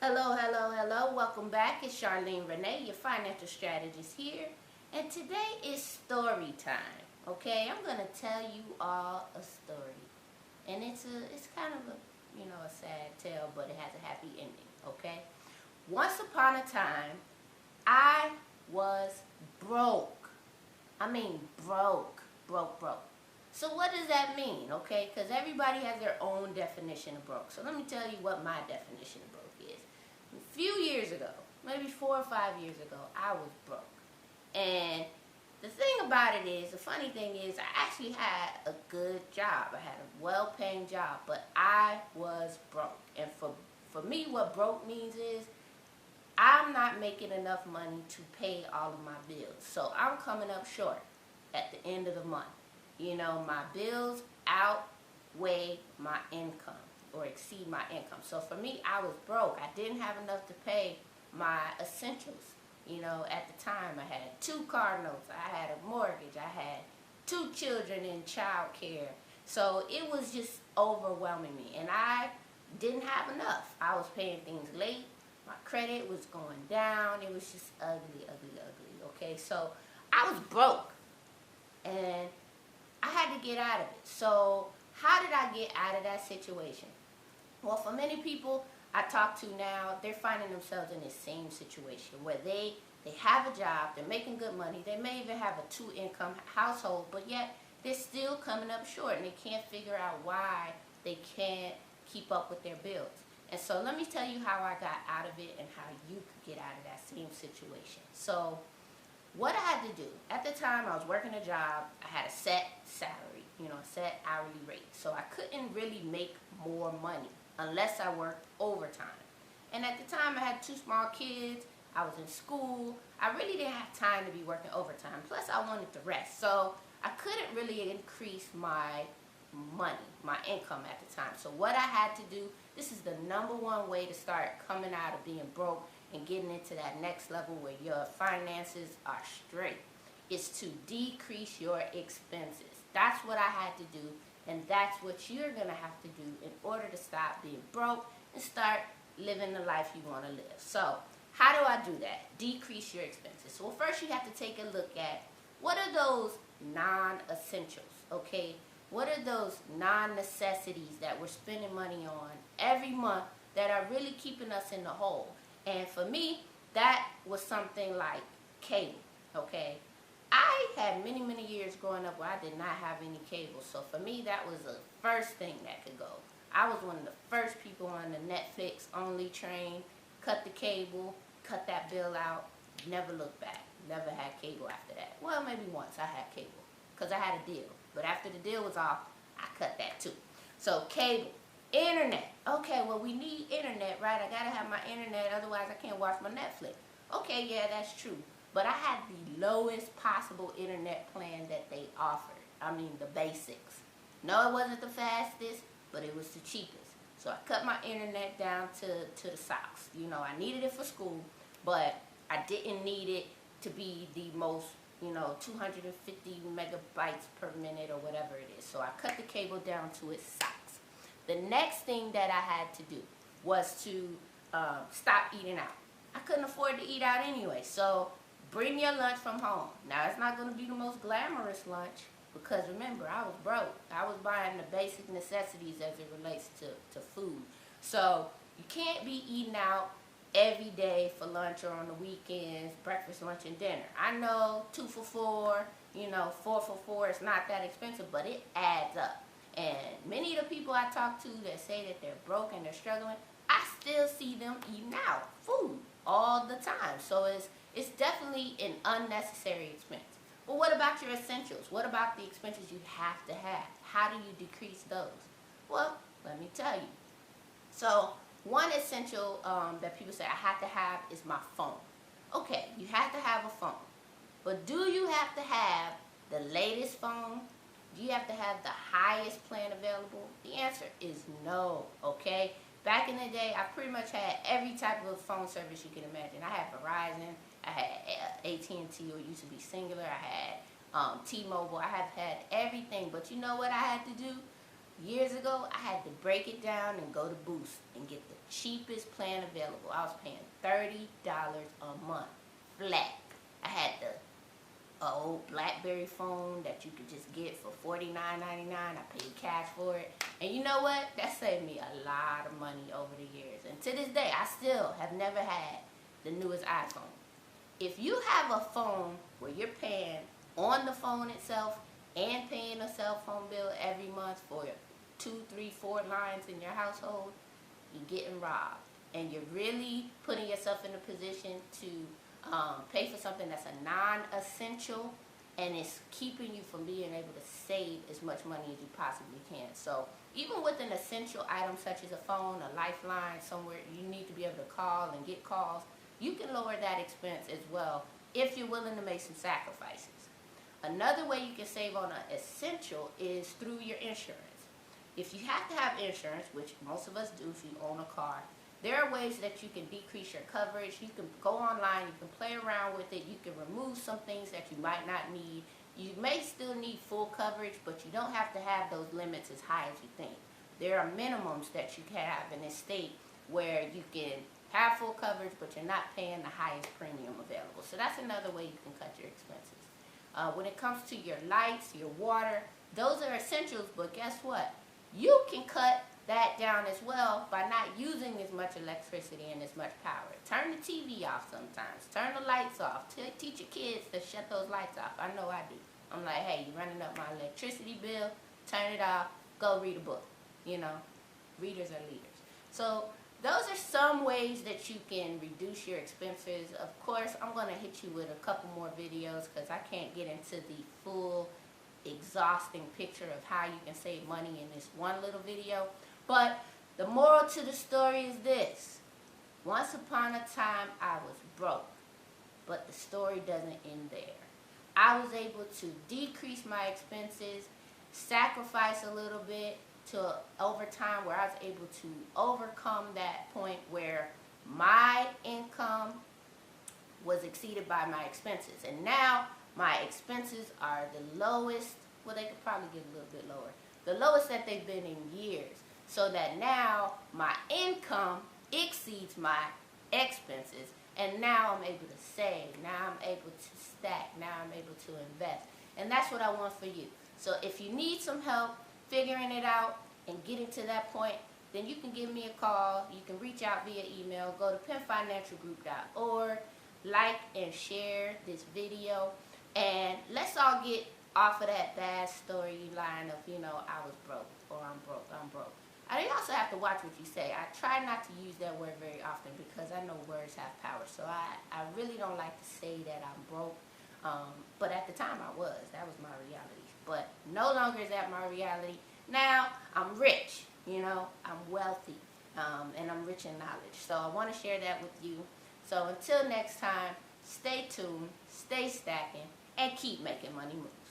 Hello, hello, hello. Welcome back. It's Charlene Renee, your financial strategist here. And today is story time. Okay, I'm going to tell you all a story. And it's kind of a sad tale, but it has a happy ending, okay? Once upon a time, I was broke. I mean broke, broke. So what does that mean, okay? Because everybody has their own definition of broke. So let me tell you what my definition of broke is. A few years ago, maybe 4 or 5 years ago, I was broke. And the thing about it is, the funny thing is, I actually had a good job. I had a well-paying job, but I was broke. And for me, what broke means is I'm not making enough money to pay all of my bills. So I'm coming up short at the end of the month. You know, my bills outweigh my income or exceed my income. So for me, I was broke. I didn't have enough to pay my essentials. You know, at the time I had 2 car notes, I had a mortgage, I had 2 children in child care. So it was just overwhelming me. And I didn't have enough. I was paying things late. My credit was going down. It was just ugly. Okay, so I was broke. And I had to get out of it. So how did I get out of that situation? Well, for many people I talk to now, they're finding themselves in the same situation where they have a job, they're making good money, they may even have a 2 income household, but yet they're still coming up short and they can't figure out why they can't keep up with their bills. And so let me tell you how I got out of it and how you could get out of that same situation. So what I had to do, at the time I was working a job, I had a set salary, a set hourly rate. So I couldn't really make more money unless I worked overtime. And at the time I had 2 small kids, I was in school, I really didn't have time to be working overtime. Plus I wanted to rest. So I couldn't really increase my money, my income at the time. So what I had to do, this is the #1 way to start coming out of being broke and getting into that next level where your finances are straight, is to decrease your expenses. That's what I had to do, and that's what you're going to have to do in order to stop being broke and start living the life you want to live. So how do I do that? Decrease your expenses. So first you have to take a look at what are those non-essentials, okay? What are those non-necessities that we're spending money on every month that are really keeping us in the hole? And for me, that was something like cable, okay? I had many years growing up where I did not have any cable. So for me, that was the first thing that could go. I was one of the first people on the Netflix only train, cut the cable, cut that bill out, never looked back. Never had cable after that. Well, maybe once I had cable because I had a deal. But after the deal was off, I cut that too. So cable. Internet. Okay, well, we need internet, right? I gotta have my internet, otherwise I can't watch my Netflix. Okay, yeah, that's true. But I had the lowest possible internet plan that they offered. I mean, the basics. No, it wasn't the fastest, but it was the cheapest. So I cut my internet down to the socks. I needed it for school, but I didn't need it to be the most 250 megabytes per minute or whatever it is. So I cut the cable down to its socks. The next thing that I had to do was to stop eating out. I couldn't afford to eat out anyway, so bring your lunch from home. Now, it's not going to be the most glamorous lunch because, remember, I was broke. I was buying the basic necessities as it relates to food. So you can't be eating out every day for lunch or on the weekends, breakfast, lunch, and dinner. I know 2 for $4, 4 for $4, it's not that expensive, but it adds up. And many of the people I talk to that say that they're broke and they're struggling, I still see them eating out food all the time. So it's definitely an unnecessary expense. But what about your essentials? What about the expenses you have to have? How do you decrease those? Well, let me tell you. So one essential that people say I have to have is my phone. Okay, you have to have a phone. But do you have to have the latest phone? Do you have to have the highest plan available? The answer is no, okay? Back in the day, I pretty much had every type of phone service you can imagine. I had Verizon, I had AT&T, or it used to be Singular, I had T-Mobile, I have had everything. But you know what I had to do? Years ago, I had to break it down and go to Boost and get the cheapest plan available. I was paying $30 a month flat. I had the old BlackBerry phone that you could just get for $49.99. I paid cash for it. And you know what? That saved me a lot of money over the years. And to this day, I still have never had the newest iPhone. If you have a phone where you're paying on the phone itself and paying a cell phone bill every month for 2, 3, 4 lines in your household, you're getting robbed. And you're really putting yourself in a position to pay for something that's a non-essential, and it's keeping you from being able to save as much money as you possibly can. So even with an essential item such as a phone, a lifeline, somewhere you need to be able to call and get calls, you can lower that expense as well if you're willing to make some sacrifices. Another way you can save on an essential is through your insurance. If you have to have insurance, which most of us do if you own a car, there are ways that you can decrease your coverage. You can go online, you can play around with it, you can remove some things that you might not need. You may still need full coverage, but you don't have to have those limits as high as you think. There are minimums that you can have in a state where you can have full coverage, but you're not paying the highest premium available. So that's another way you can cut your expenses. When it comes to your lights, your water, those are essentials, but guess what? You can cut that down as well by not using as much electricity and as much power. Turn the TV off sometimes. Turn the lights off. Teach your kids to shut those lights off. I know I do. I'm like, hey, you're running up my electricity bill. Turn it off. Go read a book. You know, readers are leaders. So those are some ways that you can reduce your expenses. Of course, I'm going to hit you with a couple more videos because I can't get into the full exhausting picture of how you can save money in this one little video. But the moral to the story is this. Once upon a time, I was broke. But the story doesn't end there. I was able to decrease my expenses, sacrifice a little bit to over time where I was able to overcome that point where my income was exceeded by my expenses. And now my expenses are the lowest, well, they could probably get a little bit lower, the lowest that they've been in years. So that now my income exceeds my expenses, and now I'm able to save, now I'm able to stack, now I'm able to invest. And that's what I want for you. So if you need some help figuring it out and getting to that point, then you can give me a call. You can reach out via email. Go to pennfinancialgroup.org, like and share this video, and let's all get off of that bad storyline of, you know, I was broke or I'm broke. I also have to watch what you say. I try not to use that word very often because I know words have power. So I really don't like to say that I'm broke. But at the time I was. That was my reality. But no longer is that my reality. Now I'm rich. You know, I'm wealthy. And I'm rich in knowledge. So I want to share that with you. So until next time, stay tuned, stay stacking, and keep making money moves.